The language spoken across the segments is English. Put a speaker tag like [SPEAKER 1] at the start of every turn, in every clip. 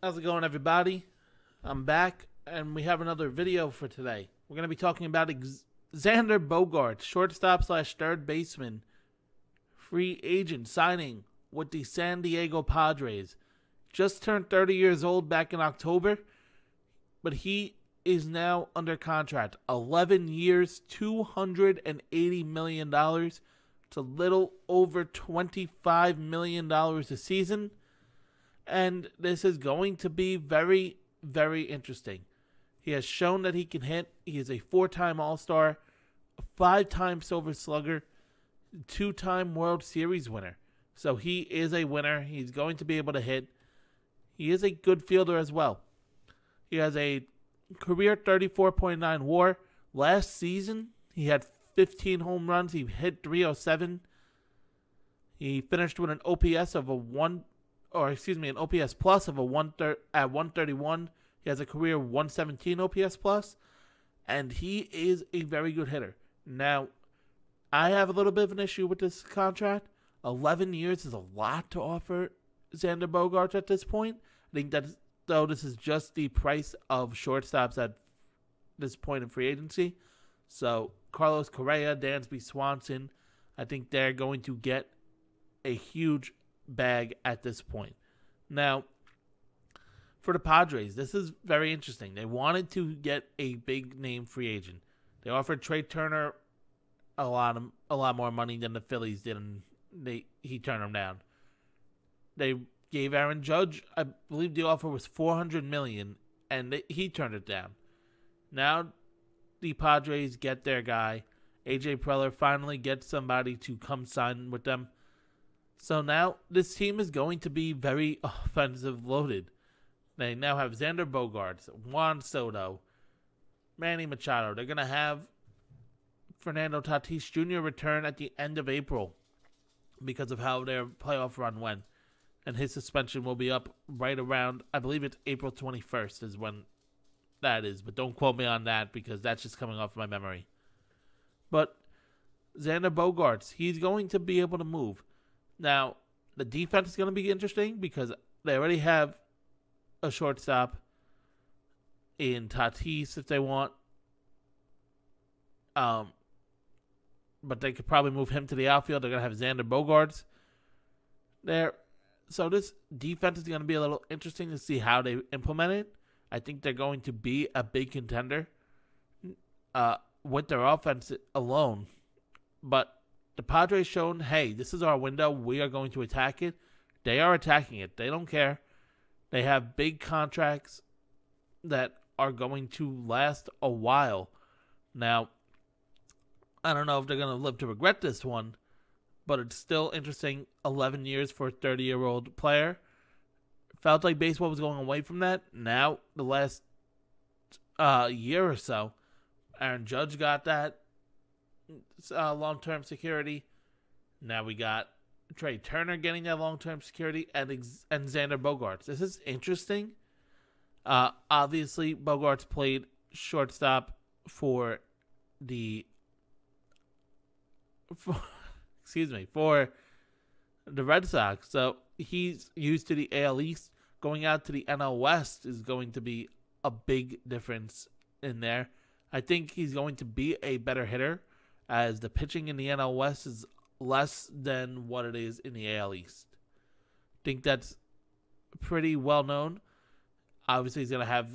[SPEAKER 1] How's it going, everybody? I'm back, and we have another video for today. We're going to be talking about Xander Bogaerts, shortstop slash third baseman, free agent signing with the San Diego Padres. Just turned 30 years old back in October, but he is now under contract. 11 years, $280 million. It's a little over $25 million a season. And this is going to be very, very interesting. He has shown that he can hit. He is a 4-time All-Star, a 5-time Silver Slugger, 2-time World Series winner. So he is a winner. He's going to be able to hit. He is a good fielder as well. He has a career 34.9 WAR. Last season, he had 15 home runs. He hit 307. He finished with an OPS of an OPS plus of at 131. He has a career 117 OPS plus, and he is a very good hitter. Now, I have a little bit of an issue with this contract. 11 years is a lot to offer Xander Bogaerts at this point. I think that, though, this is just the price of shortstops at this point in free agency. So, Carlos Correa, Dansby Swanson, I think they're going to get a huge bag at this point. Now, for the Padres, this is very interesting. They wanted to get a big name free agent. They offered Trey Turner a lot more money than the Phillies did, and he turned them down. They gave Aaron Judge, I believe the offer was $400 million, and he turned it down. Now the Padres get their guy. AJ Preller finally gets somebody to come sign with them. So now this team is going to be very offensive loaded. They now have Xander Bogaerts, Juan Soto, Manny Machado. They're going to have Fernando Tatis Jr. return at the end of April because of how their playoff run went. And his suspension will be up right around, I believe it's April 21st is when that is. But don't quote me on that because that's just coming off my memory. But Xander Bogaerts, he's going to be able to move. Now, the defense is going to be interesting because they already have a shortstop in Tatis if they want. But they could probably move him to the outfield. They're going to have Xander Bogaerts there. So this defense is going to be a little interesting to see how they implement it. I think they're going to be a big contender with their offense alone. But the Padres shown, hey, this is our window. We are going to attack it. They are attacking it. They don't care. They have big contracts that are going to last a while. Now, I don't know if they're going to live to regret this one, but it's still interesting. 11 years for a 30-year-old player. Felt like baseball was going away from that. Now, the last year or so, Aaron Judge got that long-term security. Now we got Trey Turner getting that long-term security and Xander Bogaerts. This is interesting. Obviously, Bogaerts played shortstop for the Red Sox. So he's used to the AL East. Going out to the NL West is going to be a big difference in there. I think he's going to be a better hitter, as the pitching in the NL West is less than what it is in the AL East. I think that's pretty well known. Obviously, he's gonna have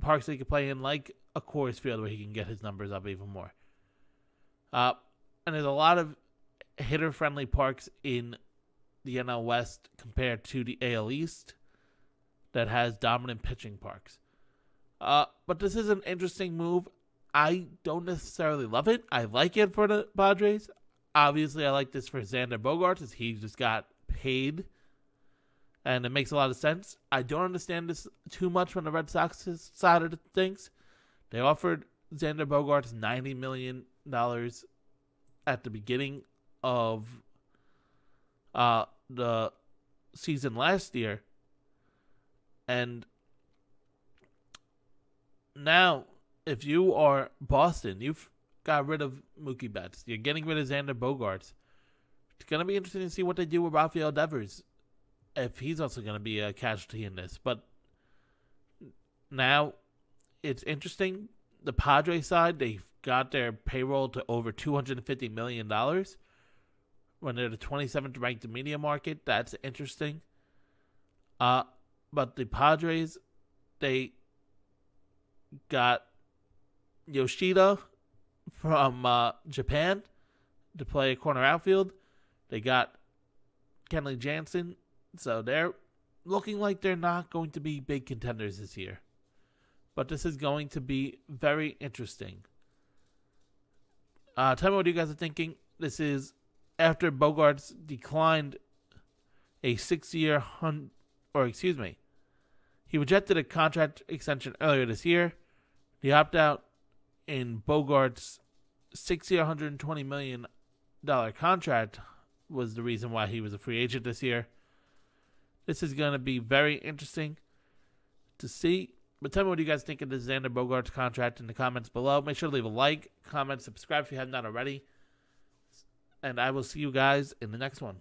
[SPEAKER 1] parks that he can play in, like a Coors Field, where he can get his numbers up even more. And there's a lot of hitter-friendly parks in the NL West compared to the AL East that has dominant pitching parks. But this is an interesting move. I don't necessarily love it. I like it for the Padres. Obviously, I like this for Xander Bogaerts, as he just got paid, and it makes a lot of sense. I don't understand this too much from the Red Sox side of the things. They offered Xander Bogaerts $90 million at the beginning of the season last year, and now, if you are Boston, you've got rid of Mookie Betts. You're getting rid of Xander Bogaerts. It's going to be interesting to see what they do with Rafael Devers if he's also going to be a casualty in this. But now it's interesting. The Padres side, they got their payroll to over $250 million when they're the 27th ranked in media market. That's interesting. But the Padres, they got Yoshida from Japan to play corner outfield. They got Kenley Jansen. So they're looking like they're not going to be big contenders this year. But this is going to be very interesting. Tell me what you guys are thinking. This is after Bogaerts declined a 6-year he rejected a contract extension earlier this year. The opt-out in Bogaerts' 6-year, $120 million contract was the reason why he was a free agent this year. This is going to be very interesting to see. But tell me what you guys think of the Xander Bogaerts contract in the comments below. Make sure to leave a like, comment, subscribe if you have not already. And I will see you guys in the next one.